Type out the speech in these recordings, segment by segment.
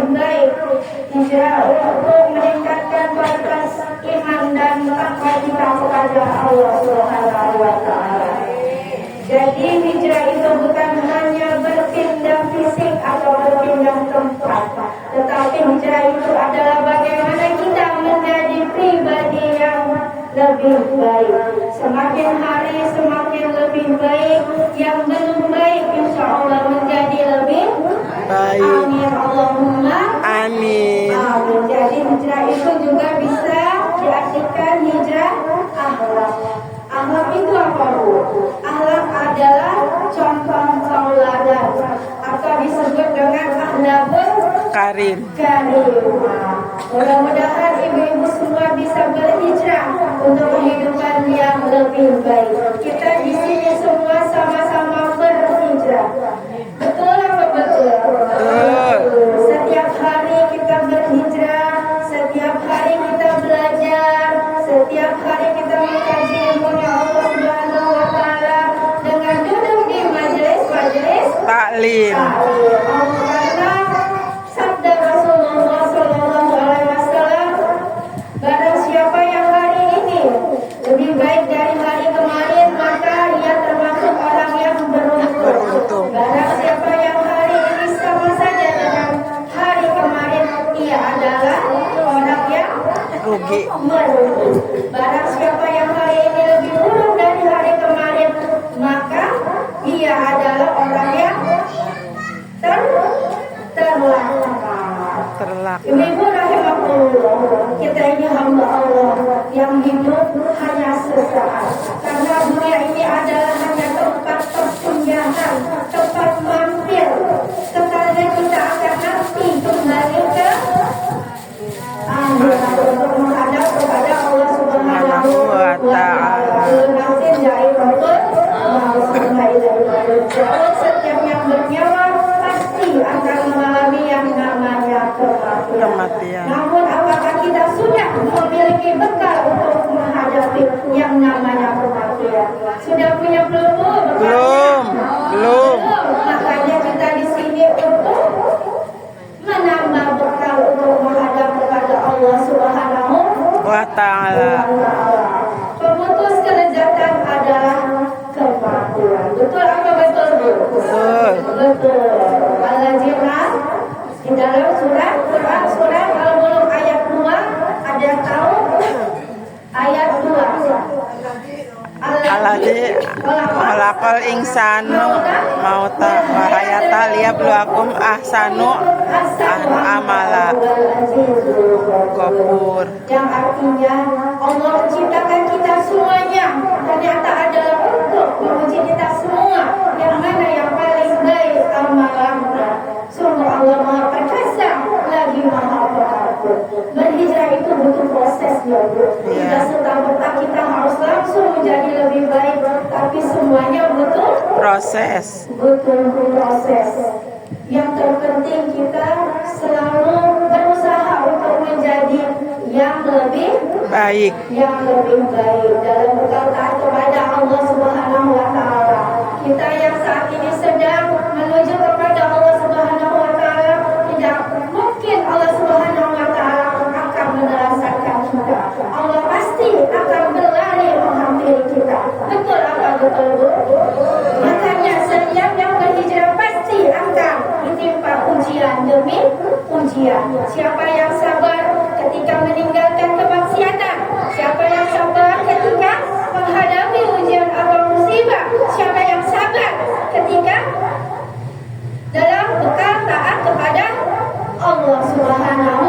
lebih baik. Hijrah untuk meningkatkan kualitas iman dan takwa kita kepada Allah Subhanahu wa Ta'ala. Jadi hijrah itu bukan hanya berpindah fisik atau berpindah tempat, tetapi hijrah itu adalah bagaimana kita menjadi pribadi yang lebih baik. Semakin hari semakin lebih baik, yang belum baik insya Allah menjadi lebih baik. Amin Allahumma amin. Jadi hijrah itu juga bisa diartikan hijrah akhlak. Akhlak itu apa, Bu? Akhlak adalah contoh tauladan atau disebut dengan akhlakul karim. Mudah-mudahan ibu-ibu semua bisa berhijrah untuk kehidupan yang lebih baik. Kita di sini semua sama-sama berhijrah. Betul apa betul? Setiap hari kita berhijrah, setiap hari kita belajar, setiap hari kita mengkaji ilmunya Allah Subhanahu wa Ta'ala dengan duduk di majelis taklim. Karena sabda Rasulullah Sallallahu Alaihi Wasallam, barang siapa yang hari ini lebih baik dari hari kemarin, maka ia termasuk orang yang beruntung. Barang siapa yang hari ini sama saja dengan hari kemarin, ia adalah orang yang rugi. Barang siapa yang hari ini lebih buruk dari hari kemarin, maka ia adalah orang yang terlak. Ibu rahimahullah, kita ini hamba Allah yang hidup hanya sesaat. Karena dunia ini adalah hanya tempat persinggah, tempat mampir. Sekarang kita akan nanti kembali ke akhirat untuk menghadap kepada Allah Subhanahu wa Ta'ala. Setiap yang bernyawa pasti akan mengalami yang namanya kematian. Namun apakah kita sudah memiliki bekal untuk menghadapi yang namanya kematian? Sudah punya belum? Belum. Makanya kita di sini untuk menambah bekal untuk menghadap kepada Allah Subhanahu wa Ta'ala. Pemutus kelezatan adalah kematian. Betul apa betul, Bu? Betul. Al-Ladzina di dalam surat Quran surat Al-Mulk ayat 2 ada tahu ayat 2. Alladzi khalaqal insanu mauta wa hayata liyabluwakum ahsanu amala. Ghafur. Yang artinya Allah menciptakan kita semuanya ternyata adalah untuk menguji kita semua yang mana yang paling baik amalannya. Sungguh Allah Maha Perkasa lagi Maha Pengampun. Berhijrah itu butuh proses, ya Bu. Tidak serta-merta kita harus langsung menjadi lebih baik, tapi semuanya butuh proses. Yang terpenting kita selalu berusaha untuk menjadi yang lebih baik. Dalam berkata kepada Allah Subhanahu wa Ta'ala. Kita yang saat ini sedang menuju kepada Allah Subhanahu wa Ta'ala, tidak mungkin Allah Subhanahu wa Ta'ala akan menelantarkan kita. Allah pasti akan berlari menghampiri kita. Betul apa betul, Bu? Makanya setiap yang berhijrah pasti akan ditimpa ujian demi ujian. Siapa yang sabar ketika meninggalkan kemaksiatan? Siapa yang sabar ketika menghadapi ujian atau musibah? Siapa yang sabar ketika dalam bekal taat kepada Allah Subhanahu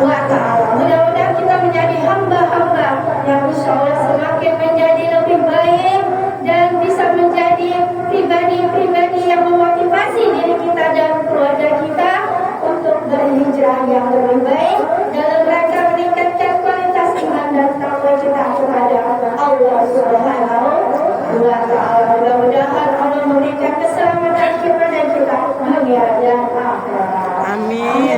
wa Ta'ala? Mudah-mudahan kita menjadi hamba-hamba yang insya Allah semakin menjadi lebih baik dan bisa menjadi pribadi-pribadi yang memotivasi diri kita dan keluarga kita untuk berhijrah yang lebih baik dalam rangka meningkatkan kualitas iman dan takwa kita kepada Allah Subhanahu wa Ta'ala. Mudah-mudahan Allah memberikan keselamatan kepada kita dunia dan akhirat. Amin.